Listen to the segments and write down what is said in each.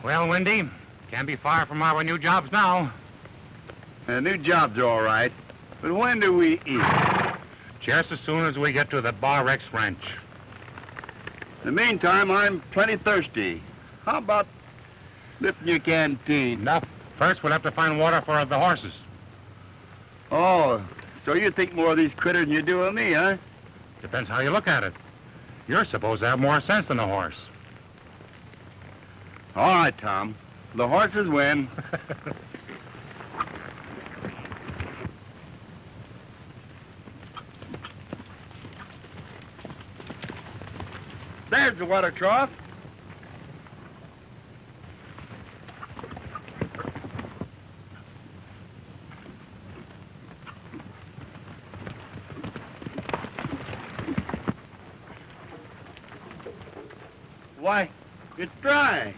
Well, Wendy, can't be far from our new jobs now. The new job's all right, but when do we eat? Just as soon as we get to the Bar X Ranch. In the meantime, I'm plenty thirsty. How about lifting your canteen? Enough. First, we'll have to find water for the horses. Oh, so you think more of these critters than you do of me, huh? Depends how you look at it. You're supposed to have more sense than a horse. All right, Tom. The horses win. There's the water trough. Why, it's dry.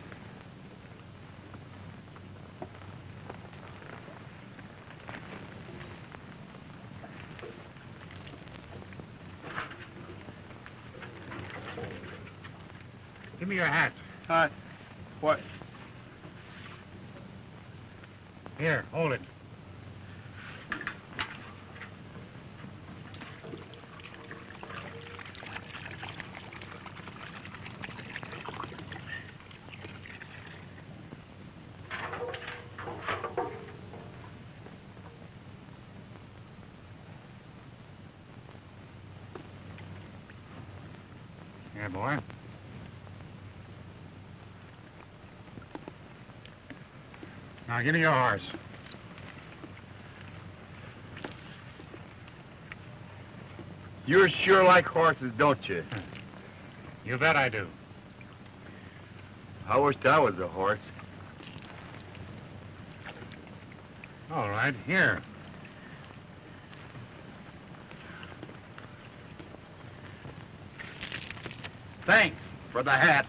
Give me your hat. What? Here, hold it. Here, boy. Now, give me your horse. You sure like horses, don't you? You bet I do. I wished I was a horse. All right, here. Thanks for the hat.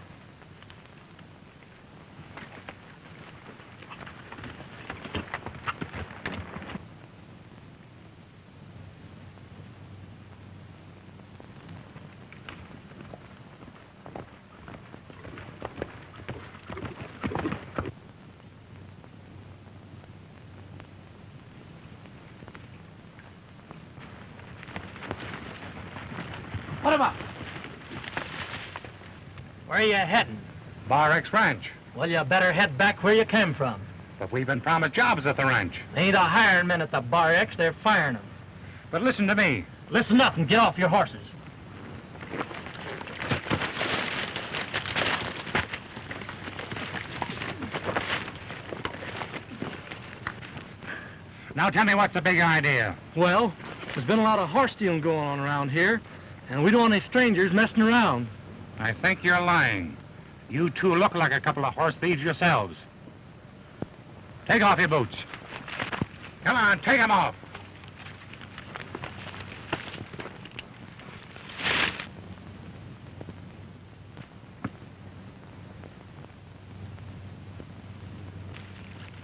What about? Where are you heading? Bar X Ranch. Well, you better head back where you came from. But we've been promised jobs at the ranch. They ain't a hiring men at the Bar X, they're firing them. But listen to me. Listen up and get off your horses. Now tell me what's the big idea. Well, there's been a lot of horse stealing going on around here, and we don't want any strangers messing around. I think you're lying. You two look like a couple of horse thieves yourselves. Take off your boots. Come on, take them off.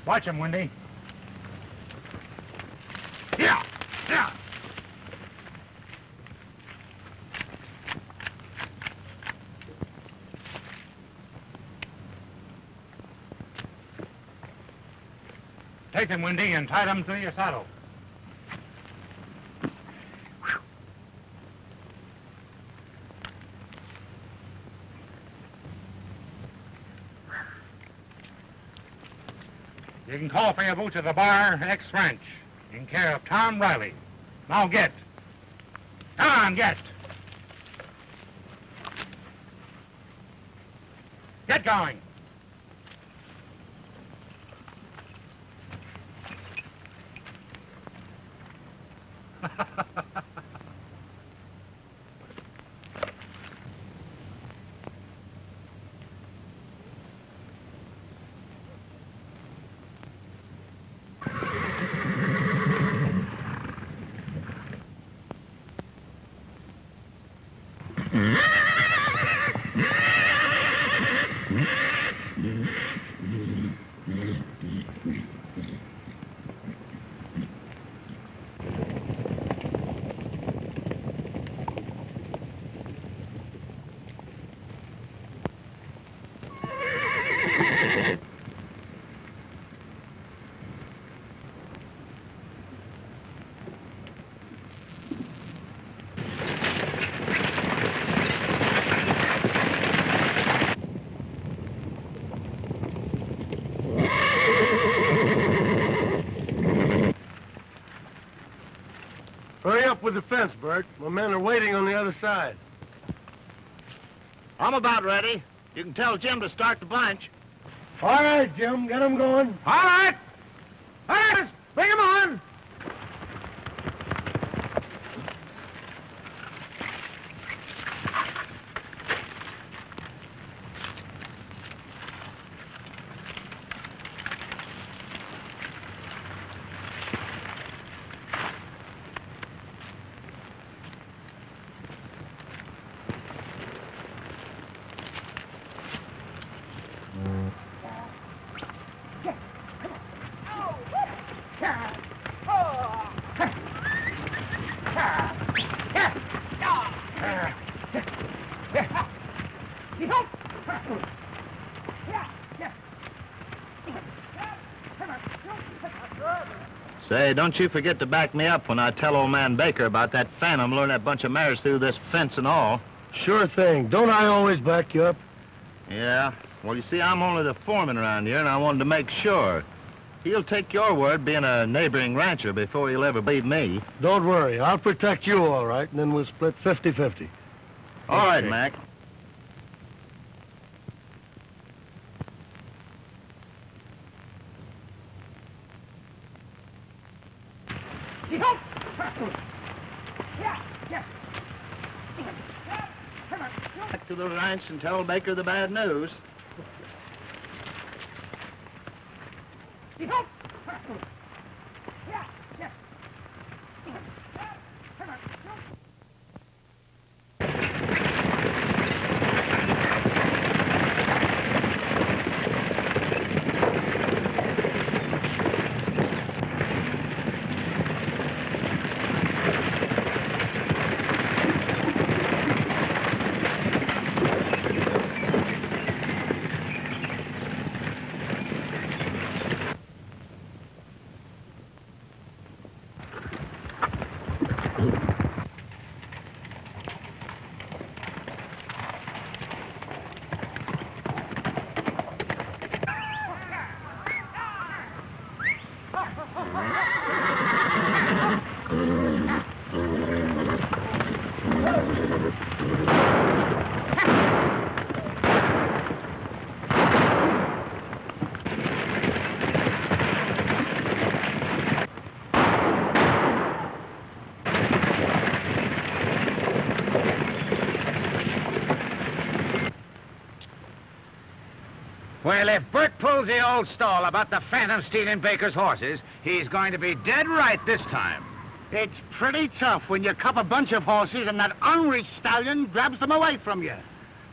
Watch him, Wendy. Yeah, yeah. Take him, Wendy, and tie them to your saddle. You can call for your boots at the bar, X Ranch, in care of Tom Riley. Now get. Come on, get. Get going. Hurry up with the fence, Bert. My men are waiting on the other side. I'm about ready. You can tell Jim to start the bunch. All right, Jim, get 'em going. All right. All right, bring him on. Say, don't you forget to back me up when I tell old man Baker about that phantom luring that bunch of mares through this fence and all. Sure thing. Don't I always back you up? Yeah. Well, you see, I'm only the foreman around here, and I wanted to make sure. He'll take your word being a neighboring rancher before he'll ever believe me. Don't worry. I'll protect you all right, and then we'll split 50-50. All right, Mac. Back to the ranch and tell Baker the bad news. Well, if Bert pulls the old stall about the phantom stealing Baker's horses, he's going to be dead right this time. It's pretty tough when you cup a bunch of horses and that ornery stallion grabs them away from you.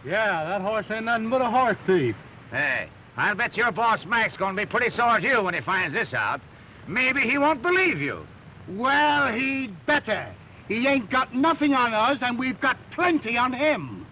Yeah, that horse ain't nothing but a horse thief. Hey, I'll bet your boss Mac's going to be pretty sore at you when he finds this out. Maybe he won't believe you. Well, he'd better. He ain't got nothing on us, and we've got plenty on him.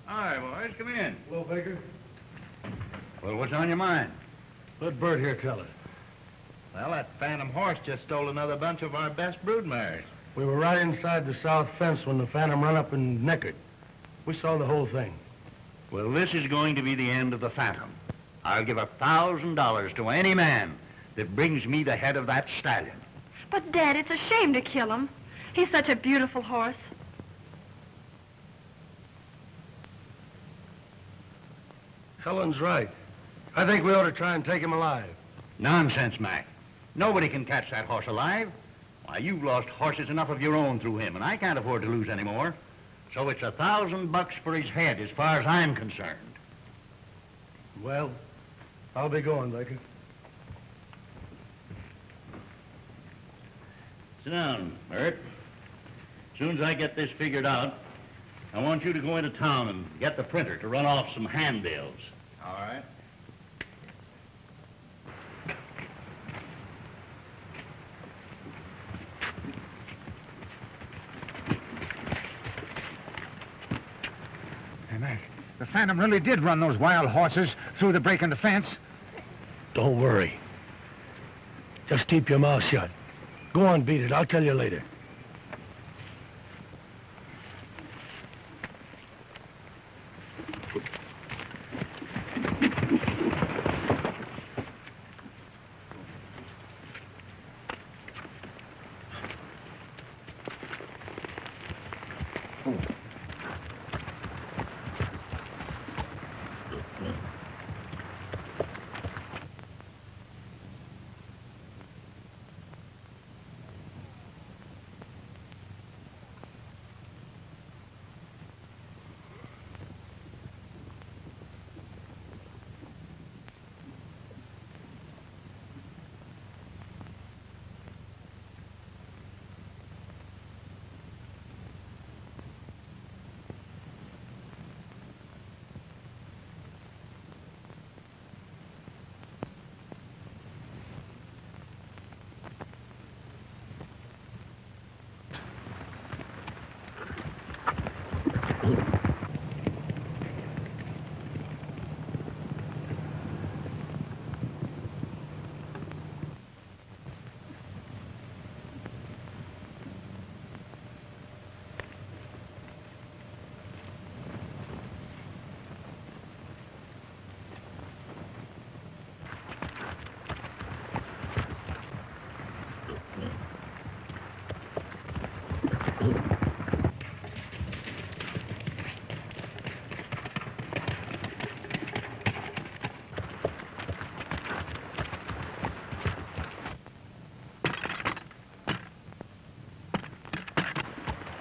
Hi, boys. Come in. Hello, Baker. Well, what's on your mind? Let Bert here tell it. Well, that phantom horse just stole another bunch of our best broodmares. We were right inside the south fence when the Phantom run up and necked it. We saw the whole thing. Well, this is going to be the end of the Phantom. I'll give $1,000 to any man that brings me the head of that stallion. But, Dad, it's a shame to kill him. He's such a beautiful horse. Helen's right. I think we ought to try and take him alive. Nonsense, Mac. Nobody can catch that horse alive. Why, you've lost horses enough of your own through him, and I can't afford to lose any more. So it's $1,000 for his head as far as I'm concerned. Well, I'll be going, Baker. Sit down, Bert. As soon as I get this figured out, I want you to go into town and get the printer to run off some handbills. All right. Hey, Mac, the Phantom really did run those wild horses through the break in the fence. Don't worry. Just keep your mouth shut. Go on, beat it. I'll tell you later.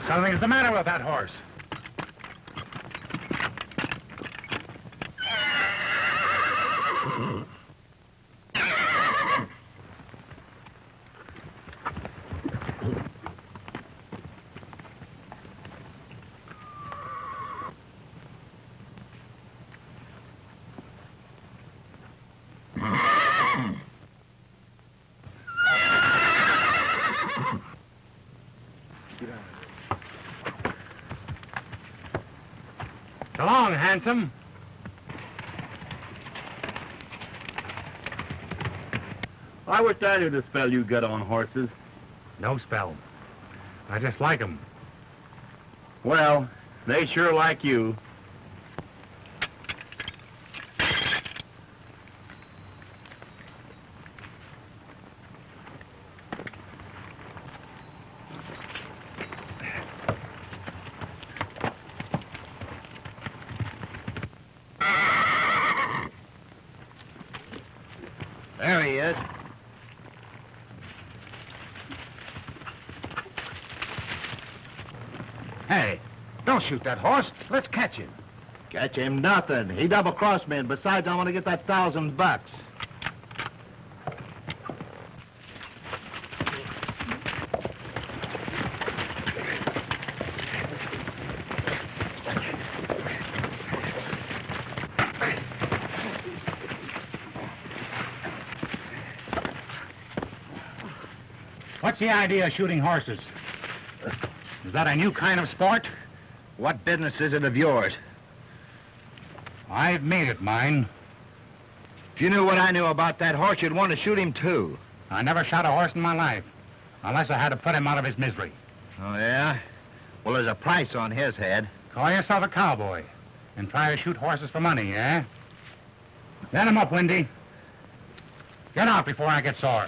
Something's the matter with that horse. So long, handsome. I wish I knew the spell you got on horses. No spell. I just like 'em. Well, they sure like you. There he is. Hey, don't shoot that horse. Let's catch him. Catch him nothing. He double-crossed me, and besides, I want to get that $1,000. What's the idea of shooting horses? Is that a new kind of sport? What business is it of yours? I've made it mine. If you knew what I knew about that horse, you'd want to shoot him too. I never shot a horse in my life, unless I had to put him out of his misery. Oh, yeah? Well, there's a price on his head. Call yourself a cowboy and try to shoot horses for money, eh? Let him up, Windy. Get out before I get sore.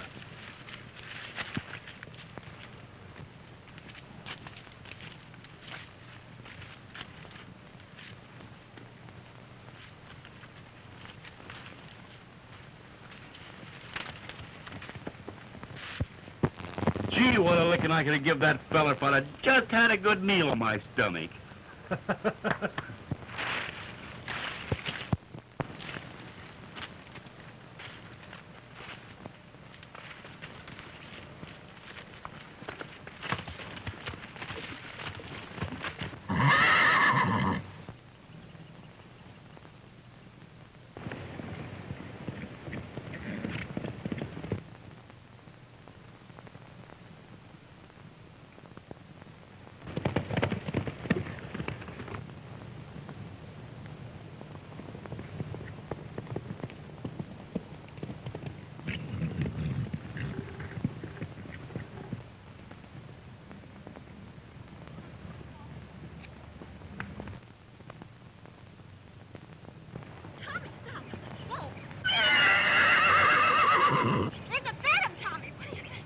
Gee, what a licking I could give that feller if I'd just had a good meal on my stomach. It's a phantom, Tommy. What do you think?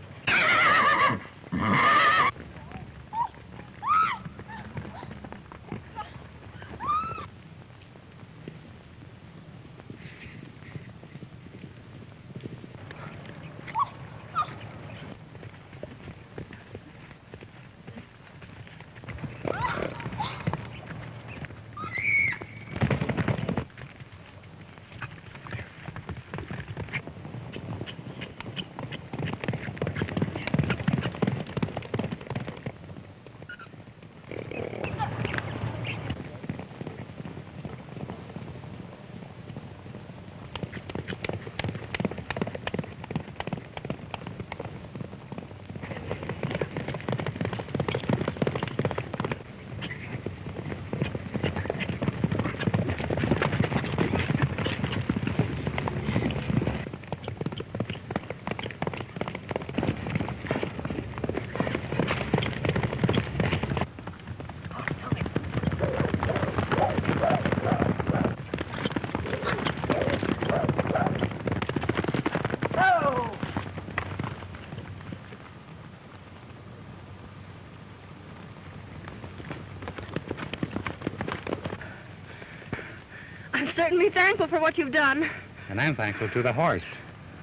I'm certainly thankful for what you've done. And I'm thankful to the horse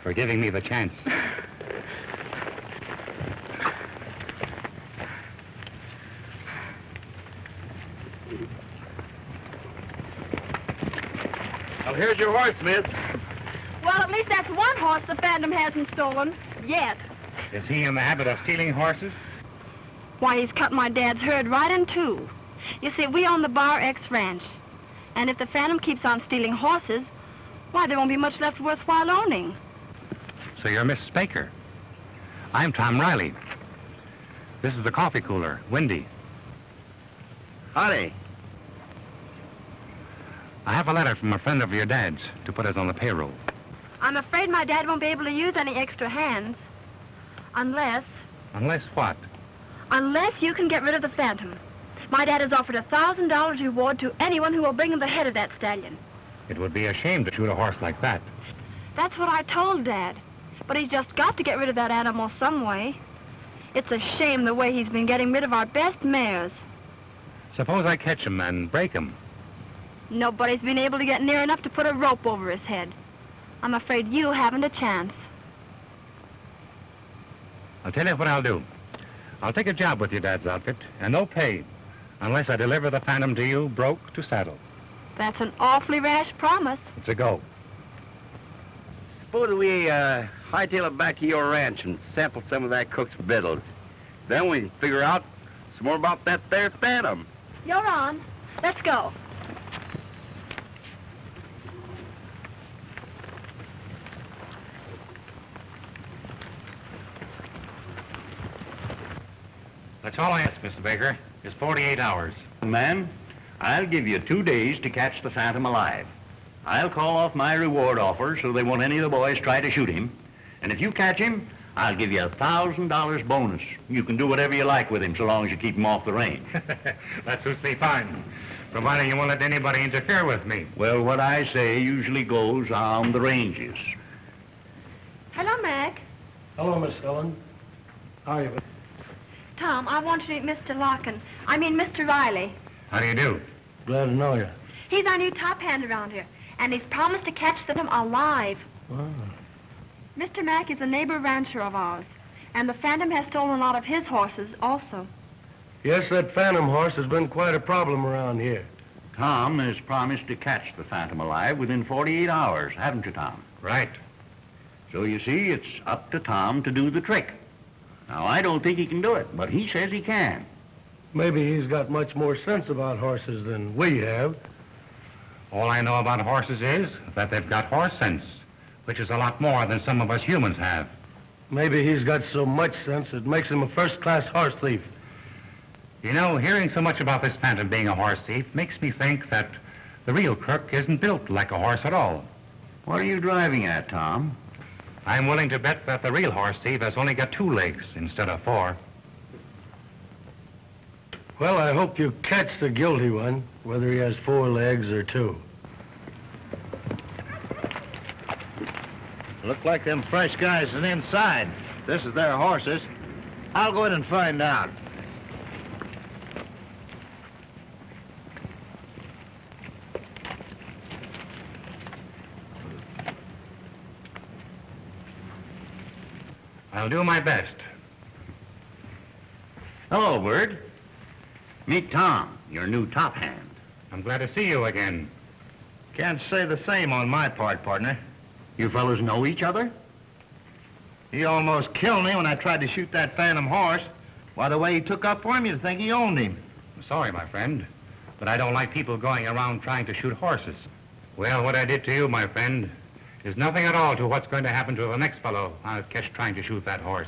for giving me the chance. Well, here's your horse, miss. Well, at least that's one horse the Phantom hasn't stolen. Yet. Is he in the habit of stealing horses? Why, he's cut my dad's herd right in two. You see, we own the Bar X Ranch. And if the Phantom keeps on stealing horses, why, there won't be much left worthwhile owning. So you're Mrs. Baker. I'm Tom Riley. This is the coffee cooler, Windy. Howdy. I have a letter from a friend of your dad's to put us on the payroll. I'm afraid my dad won't be able to use any extra hands. Unless What? you can get rid of the Phantom. My dad has offered $1,000 reward to anyone who will bring him the head of that stallion. It would be a shame to shoot a horse like that. That's what I told Dad. But he's just got to get rid of that animal some way. It's a shame the way he's been getting rid of our best mares. Suppose I catch him and break him. Nobody's been able to get near enough to put a rope over his head. I'm afraid you haven't a chance. I'll tell you what I'll do. I'll take a job with your dad's outfit, and no pay, unless I deliver the Phantom to you broke to saddle. That's an awfully rash promise. It's a go. Suppose we hightail it back to your ranch and sample some of that cook's victuals. Then we figure out some more about that there Phantom. You're on. Let's go. That's all I ask, Mr. Baker, is 48 hours. Man, I'll give you 2 days to catch the Phantom alive. I'll call off my reward offer so they won't any of the boys try to shoot him. And if you catch him, I'll give you $1,000 bonus. You can do whatever you like with him so long as you keep him off the range. That suits me fine, providing you won't let anybody interfere with me. Well, what I say usually goes on the ranges. Hello, Mac. Hello, Miss Helen. How are you? Tom, I want you to meet Mr. Mr. Riley. How do you do? Glad to know you. He's our new top hand around here, and he's promised to catch them alive. Wow. Mr. Mack is a neighbor rancher of ours, and the Phantom has stolen a lot of his horses also. Yes, that Phantom horse has been quite a problem around here. Tom has promised to catch the Phantom alive within 48 hours, haven't you, Tom? Right. So you see, it's up to Tom to do the trick. Now, I don't think he can do it, but he says he can. Maybe he's got much more sense about horses than we have. All I know about horses is that they've got horse sense, which is a lot more than some of us humans have. Maybe he's got so much sense it makes him a first-class horse thief. You know, hearing so much about this Phantom being a horse thief makes me think that the real crook isn't built like a horse at all. What are you driving at, Tom? I'm willing to bet that the real horse thief has only got 2 legs instead of 4. Well, I hope you catch the guilty one, whether he has 4 legs or 2. Look like them fresh guys are inside. This is their horses. I'll go in and find out. I'll do my best. Hello, Bird. Meet Tom, your new top hand. I'm glad to see you again. Can't say the same on my part, partner. You fellows know each other? He almost killed me when I tried to shoot that Phantom horse. Why, the way he took up for him, you'd think he owned him. I'm sorry, my friend, but I don't like people going around trying to shoot horses. Well, what I did to you, my friend, is nothing at all to what's going to happen to the next fellow I'll catch trying to shoot that horse.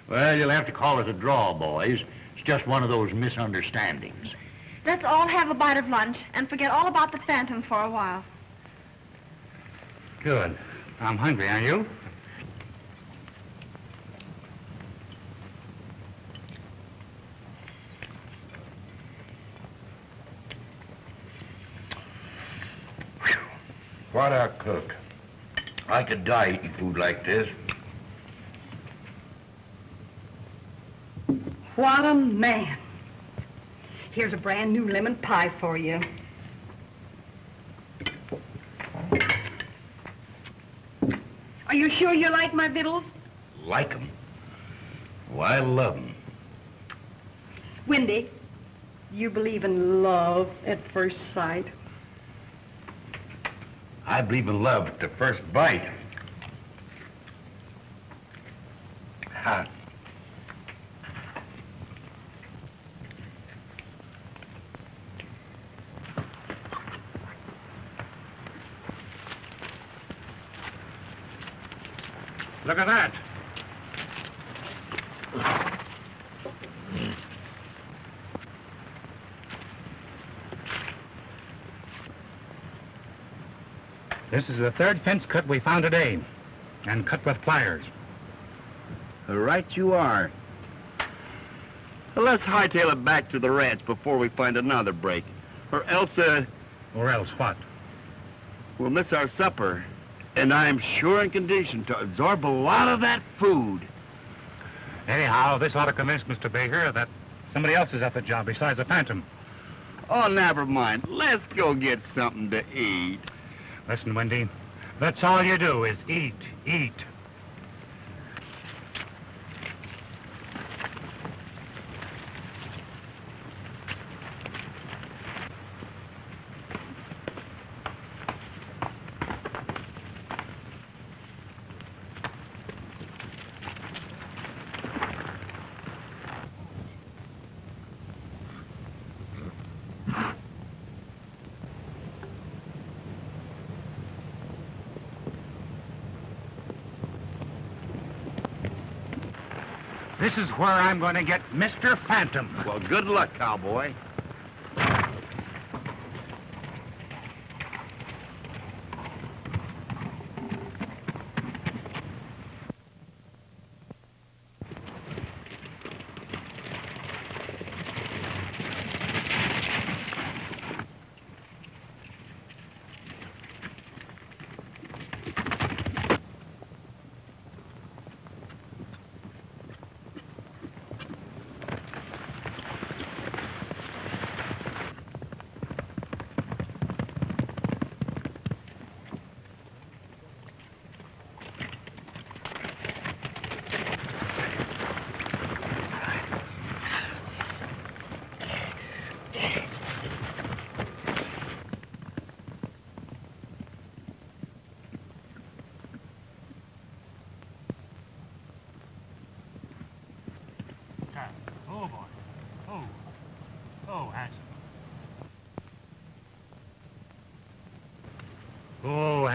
Well, you'll have to call it a draw, boys. It's just one of those misunderstandings. Let's all have a bite of lunch and forget all about the Phantom for a while. Good. I'm hungry, are you? What a cook. I could die eating food like this. What a man. Here's a brand new lemon pie for you. Are you sure you like my victuals? Like 'em? Why, I love 'em. Wendy, you believe in love at first sight? I believe in love at the first bite. Ha. Look at that. This is the 3rd fence cut we found today, and cut with pliers. Right you are. Well, let's hightail it back to the ranch before we find another break. Or else, Or else what? we'll miss our supper. And I'm sure in condition to absorb a lot of that food. Anyhow, this ought to convince Mr. Baker that somebody else is at the job besides the Phantom. Oh, never mind. Let's go get something to eat. Listen, Wendy, that's all you do is eat, eat. This is where I'm going to get Mr. Phantom. Well, good luck, cowboy.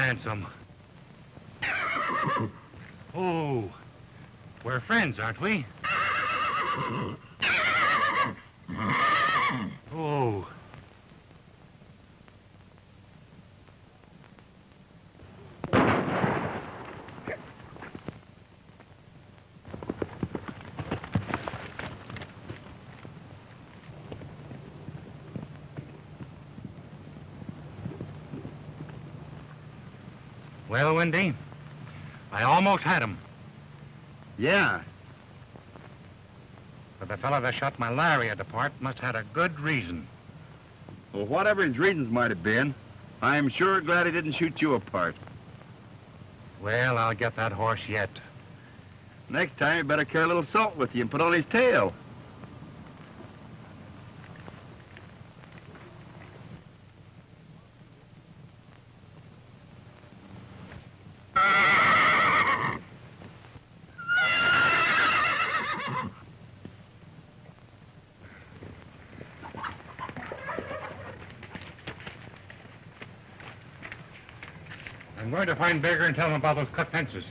ransom. Oh, we're friends, aren't we? Oh. Well, Wendy, I almost had him. Yeah. But the fellow that shot my lariat apart must have had a good reason. Well, whatever his reasons might have been, I'm sure glad he didn't shoot you apart. Well, I'll get that horse yet. Next time, you better carry a little salt with you and put on his tail. I'm going to find Baker and tell him about those cut fences.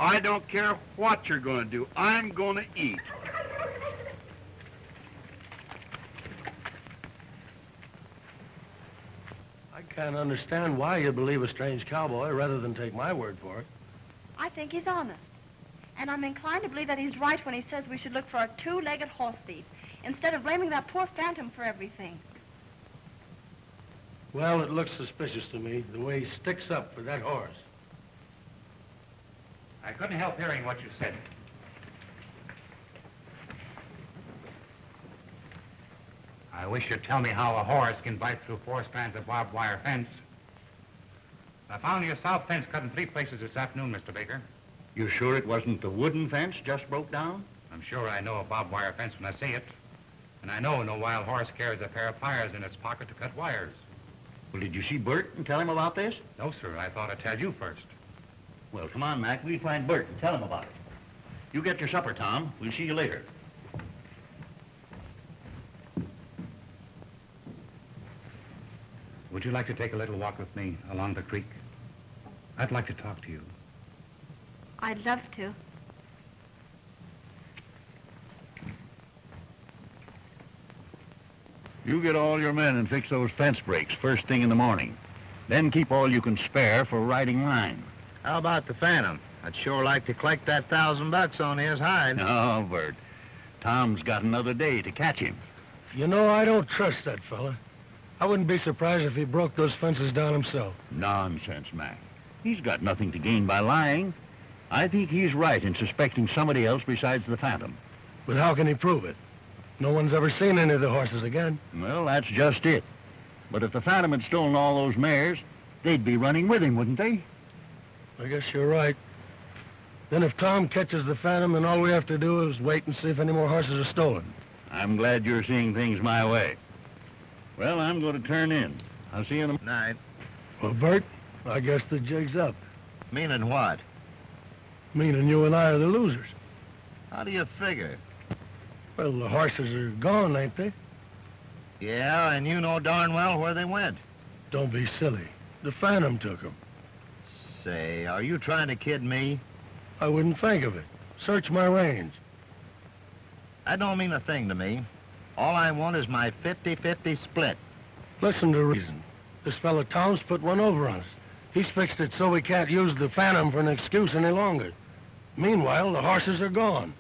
I don't care what you're going to do. I'm going to eat. I can't understand why you believe a strange cowboy rather than take my word for it. I think he's honest. And I'm inclined to believe that he's right when he says we should look for a two-legged horse thief instead of blaming that poor phantom for everything. Well, it looks suspicious to me, the way he sticks up for that horse. I couldn't help hearing what you said. I wish you'd tell me how a horse can bite through 4 strands of barbed wire fence. I found your south fence cut in 3 places this afternoon, Mr. Baker. You sure it wasn't the wooden fence just broke down? I'm sure I know a barbed wire fence when I see it. And I know no wild horse carries a pair of pliers in its pocket to cut wires. Well, did you see Bert and tell him about this? No, sir. I thought I'd tell you first. Well, come on, Mac. We'll find Bert and tell him about it. You get your supper, Tom. We'll see you later. Would you like to take a little walk with me along the creek? I'd like to talk to you. I'd love to. You get all your men and fix those fence breaks first thing in the morning. Then keep all you can spare for riding line. How about the Phantom? I'd sure like to collect that $1,000 on his hide. No, Bert. Tom's got another day to catch him. You know, I don't trust that fella. I wouldn't be surprised if he broke those fences down himself. Nonsense, Mac. He's got nothing to gain by lying. I think he's right in suspecting somebody else besides the Phantom. But how can he prove it? No one's ever seen any of the horses again. Well, that's just it. But if the Phantom had stolen all those mares, they'd be running with him, wouldn't they? I guess you're right. Then if Tom catches the Phantom, then all we have to do is wait and see if any more horses are stolen. I'm glad you're seeing things my way. Well, I'm going to turn in. I'll see you in the... Night. Well, Bert, I guess the jig's up. Meaning what? Meaning you and I are the losers. How do you figure? Well, the horses are gone, ain't they? Yeah, and you know darn well where they went. Don't be silly. The Phantom took them. Say, are you trying to kid me? I wouldn't think of it. Search my range. That don't mean a thing to me. All I want is my 50-50 split. Listen to reason. This fella Tom's put one over on us. He's fixed it so we can't use the Phantom for an excuse any longer. Meanwhile, the horses are gone.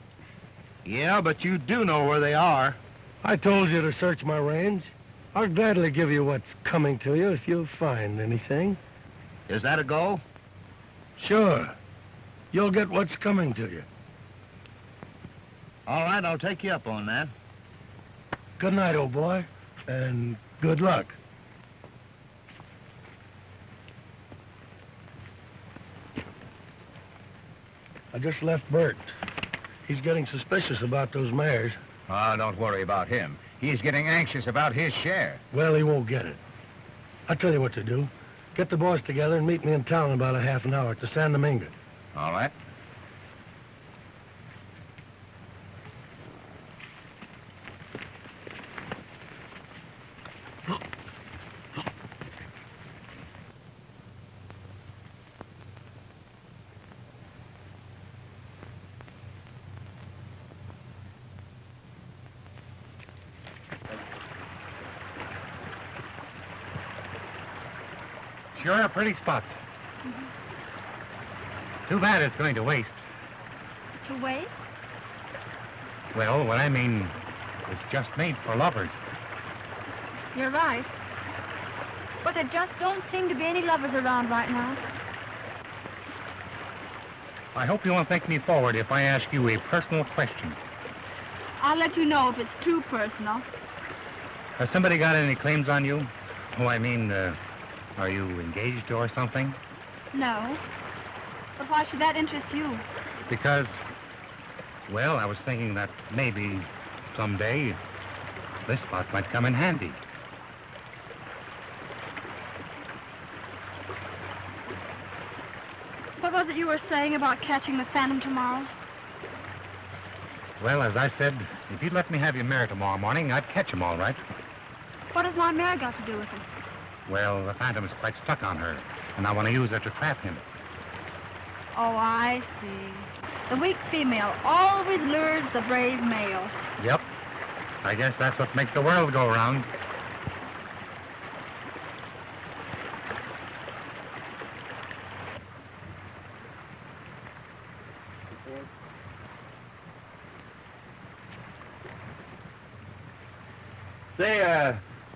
Yeah, but you do know where they are. I told you to search my range. I'll gladly give you what's coming to you if you find anything. Is that a go? Sure. You'll get what's coming to you. All right, I'll take you up on that. Good night, old boy, and good luck. I just left Bert. He's getting suspicious about those mares. Oh, don't worry about him. He's getting anxious about his share. Well, he won't get it. I'll tell you what to do. Get the boys together and meet me in town in about a half an hour at the San Domingo. All right. sure a pretty spot. Too bad it's going to waste. To wait? Well, what I mean, it's just made for lovers. You're right. But there just don't seem to be any lovers around right now. I hope you won't think me forward if I ask you a personal question. I'll let you know if it's too personal. Has somebody got any claims on you? Oh, I mean, are you engaged or something? No. But why should that interest you? Because, well, I was thinking that maybe someday this spot might come in handy. What was it you were saying about catching the phantom tomorrow? Well, as I said, if you'd let me have your mare tomorrow morning, I'd catch him all right. What has my mare got to do with it? Well, the phantom's quite stuck on her, and I want to use her to trap him. Oh, I see. The weak female always lures the brave male. Yep. I guess that's what makes the world go round. Say,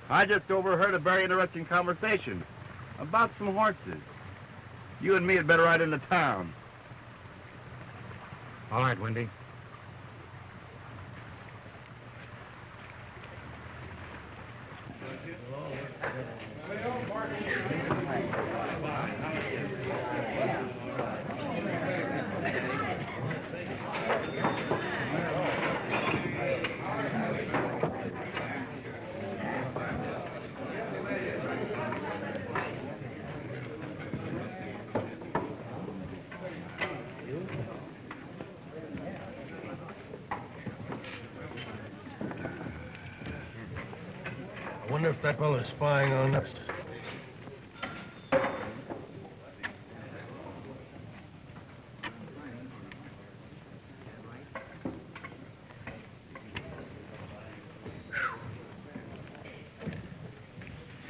I just overheard a very interesting conversation about some horses. You and me had better ride into town. All right, Wendy. I wonder if that fellow's spying on us.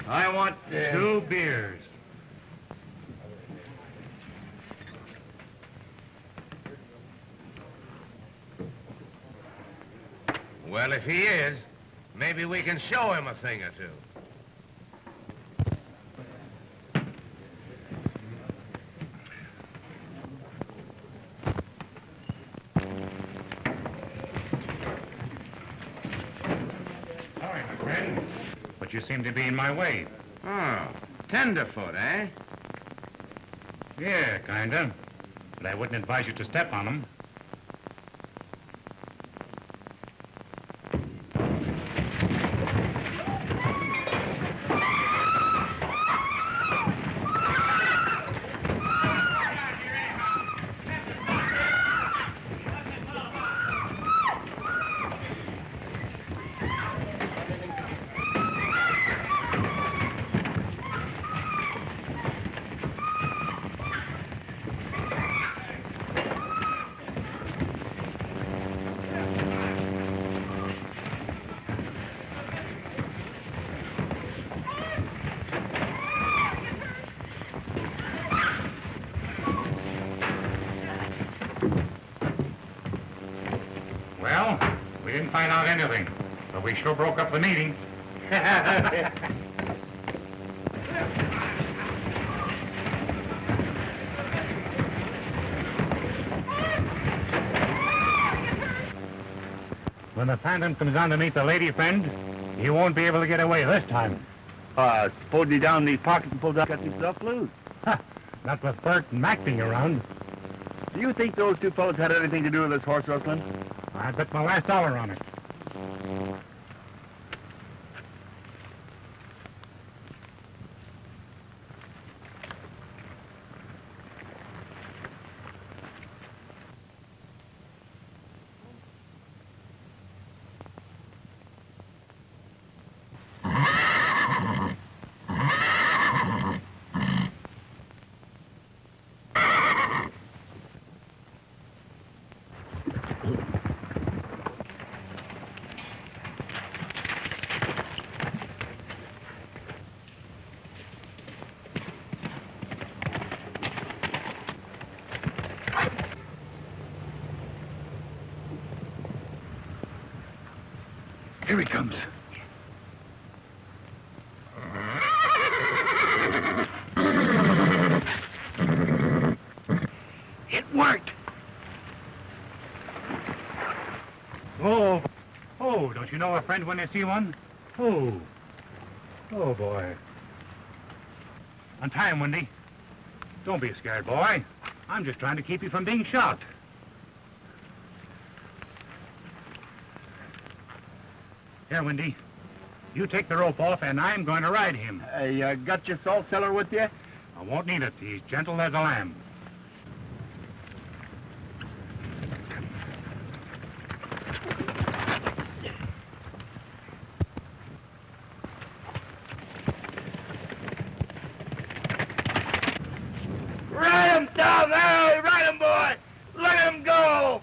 I want 2 beers. Well, if he is, maybe we can show him a thing or two. Sorry, my friend, but you seem to be in my way. Oh, tenderfoot, eh? Yeah, kinda. But I wouldn't advise you to step on them. Well, we didn't find out anything, but we sure broke up the meeting. When the phantom comes on to meet the lady friend, he won't be able to get away this time. Suppose you down in these pockets and pulled out, got yourself loose. Not with Bert and Mac being around. Do you think those two fellows had anything to do with this horse rustling? I bet my last dollar on it. Here he comes. It worked. Oh, don't you know a friend when you see one? Oh, boy. Untie him, Wendy. Don't be scared, boy. I'm just trying to keep you from being shot. Here, Wendy. You take the rope off, and I'm going to ride him. You got your salt cellar with you? I won't need it. He's gentle as a lamb. Ride him down there! Ride him, boy! Let him go!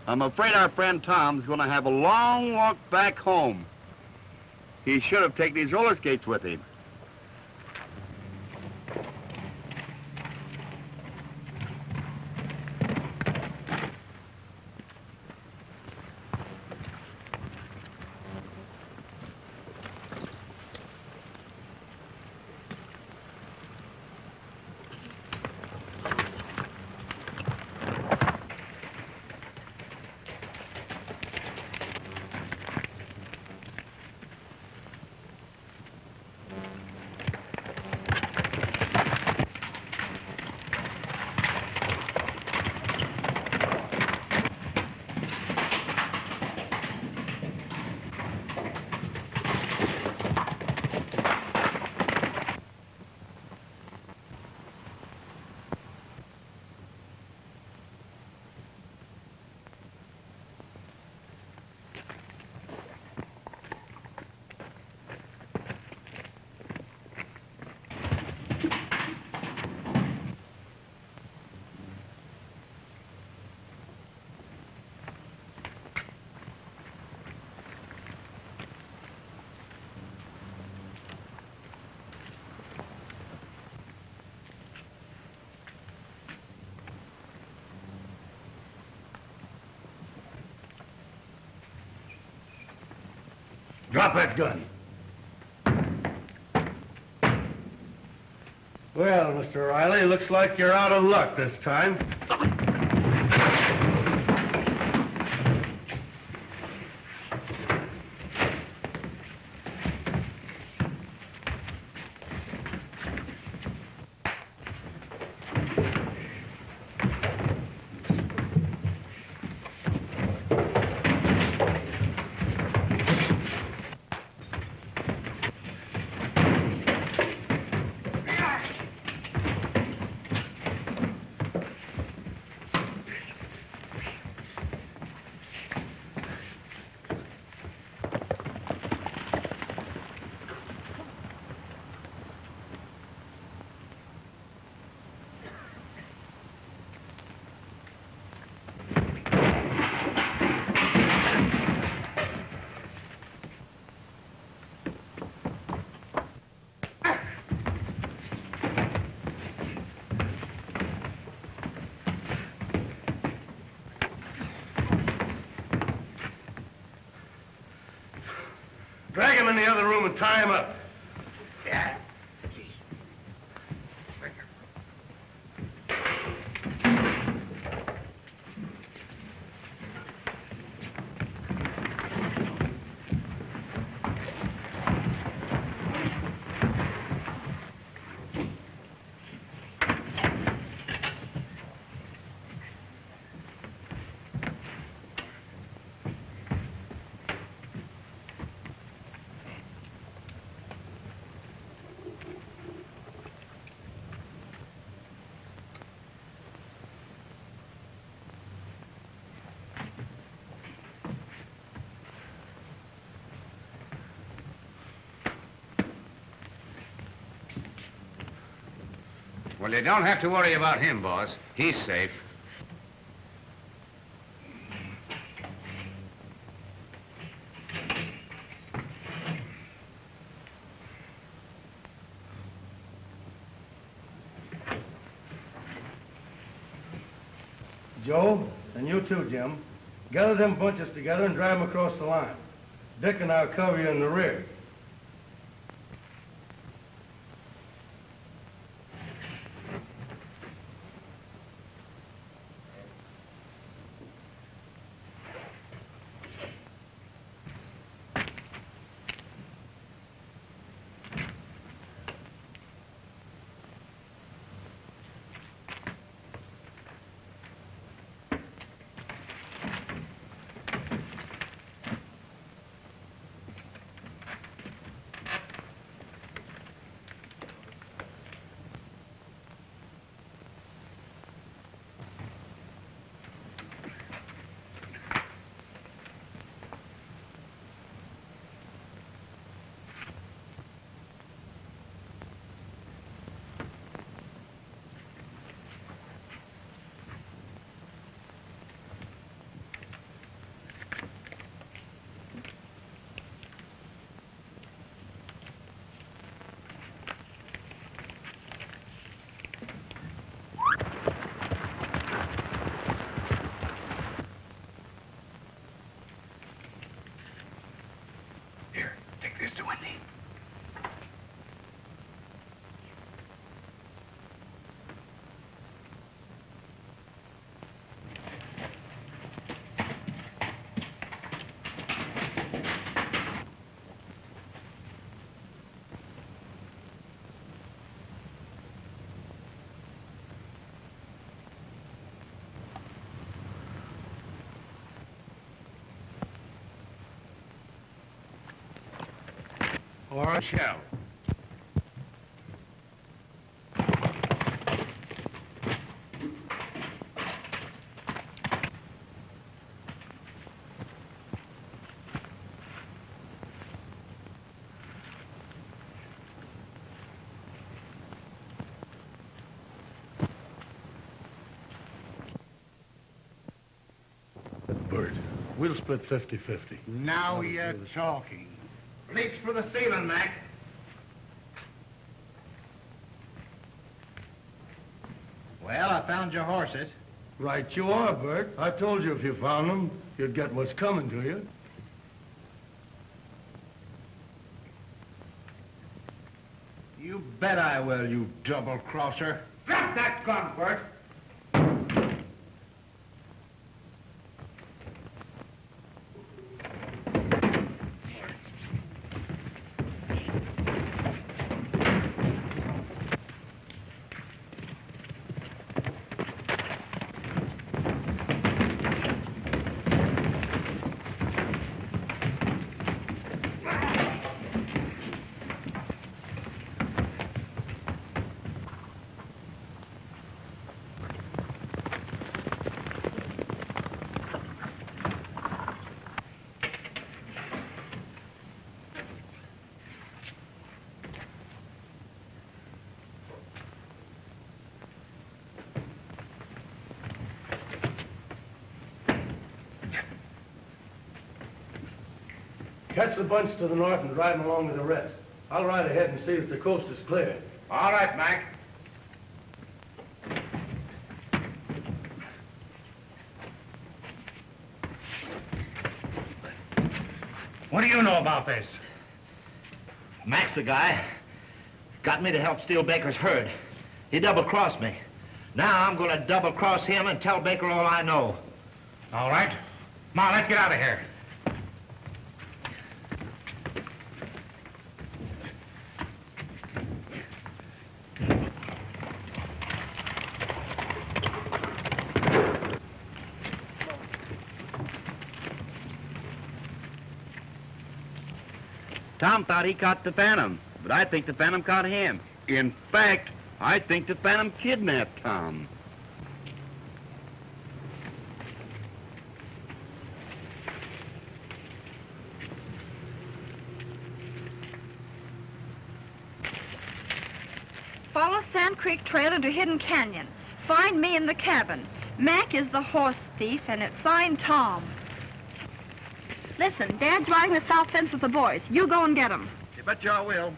I'm afraid our friend Tom's going to have a long walk back home. He should have taken his roller skates with him. Drop that gun. Well, Mr. Riley, looks like you're out of luck this time. Drag him in the other room and tie him up. Yeah. Well, you don't have to worry about him, boss. He's safe. Joe, and you too, Jim. Gather them bunches together and drive them across the line. Dick and I'll cover you in the rear. Or a shell. Bert, we'll split 50-50. Now you're talking. Reach for the ceiling, Mac. Well, I found your horses. Right you are, Bert. I told you if you found them, you'd get what's coming to you. You bet I will, you double-crosser. Drop that gun, Bert. Catch the bunch to the north and drive them along to the rest. I'll ride ahead and see if the coast is clear. All right, Mac. What do you know about this? Mac's the guy. Got me to help steal Baker's herd. He double-crossed me. Now I'm going to double-cross him and tell Baker all I know. All right. Come on, let's get out of here. Tom thought he caught the Phantom, but I think the Phantom caught him. In fact, I think the Phantom kidnapped Tom. Follow Sand Creek Trail into Hidden Canyon. Find me in the cabin. Mac is the horse thief, and it's signed Tom. Listen, Dad's riding the south fence with the boys. You go and get him. You bet you I will.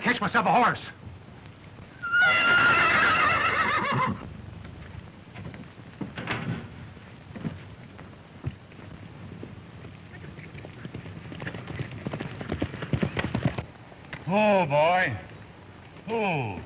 catch myself a horse. Oh, boy. Oh.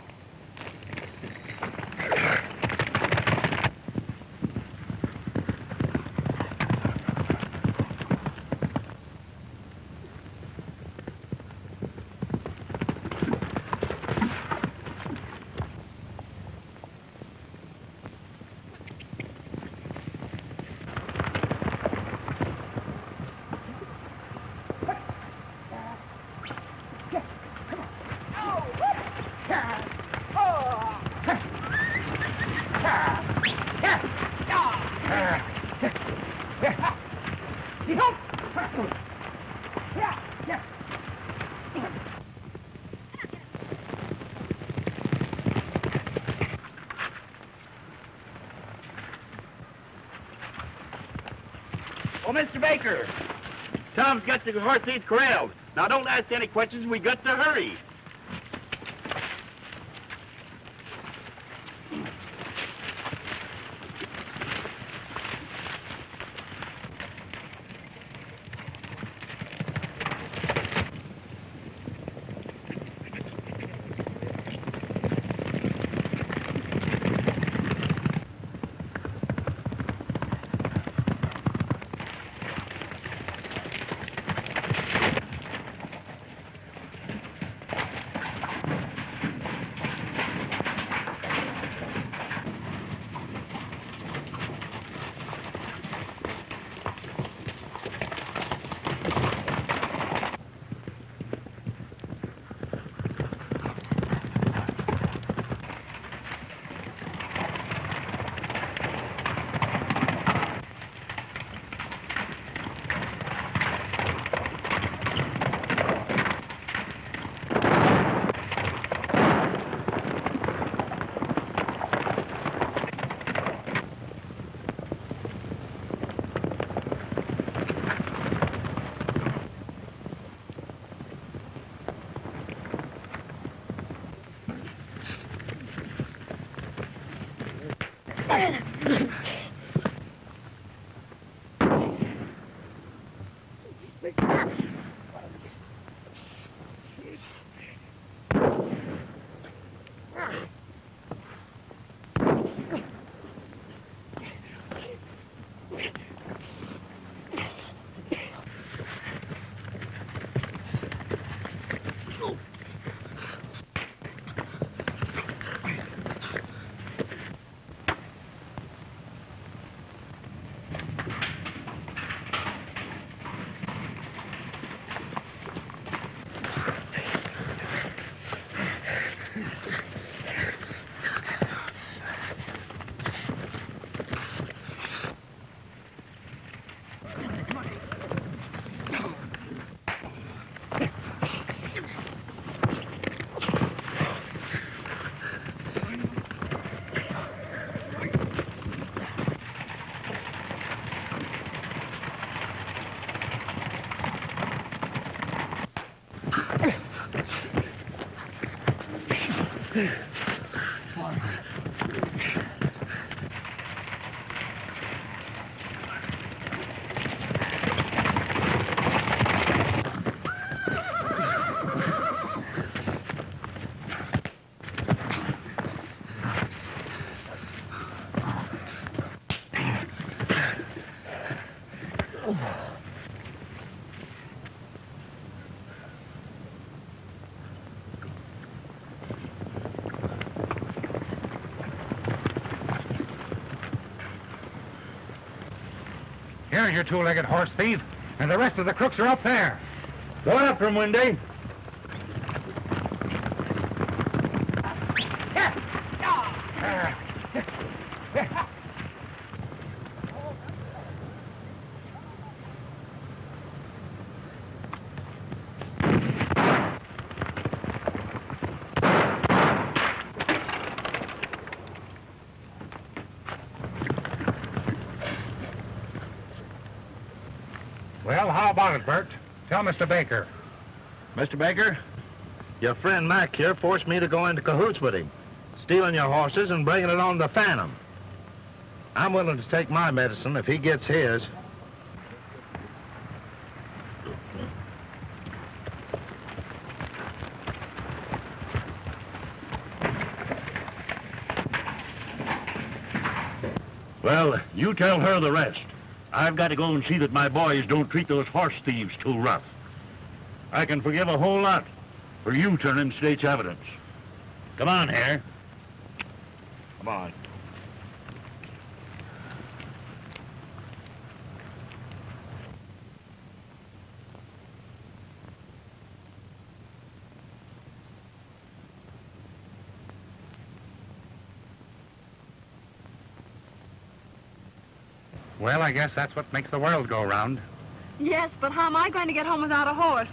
Oh, Mr. Baker, Tom's got the horse seats corralled. Now, don't ask any questions. We got to hurry. Here's your two-legged horse thief, and the rest of the crooks are up there. Going up from Windy. Well, how about it, Bert? Tell Mr. Baker. Mr. Baker, Your friend Mac here forced me to go into cahoots with him, stealing your horses and bringing it on the Phantom. I'm willing to take my medicine if he gets his. Well, you tell her the rest. I've got to go and see that my boys don't treat those horse thieves too rough. I can forgive a whole lot for you turning state's evidence. Come on, Hare. Come on. Well, I guess that's what makes the world go round. Yes, but how am I going to get home without a horse?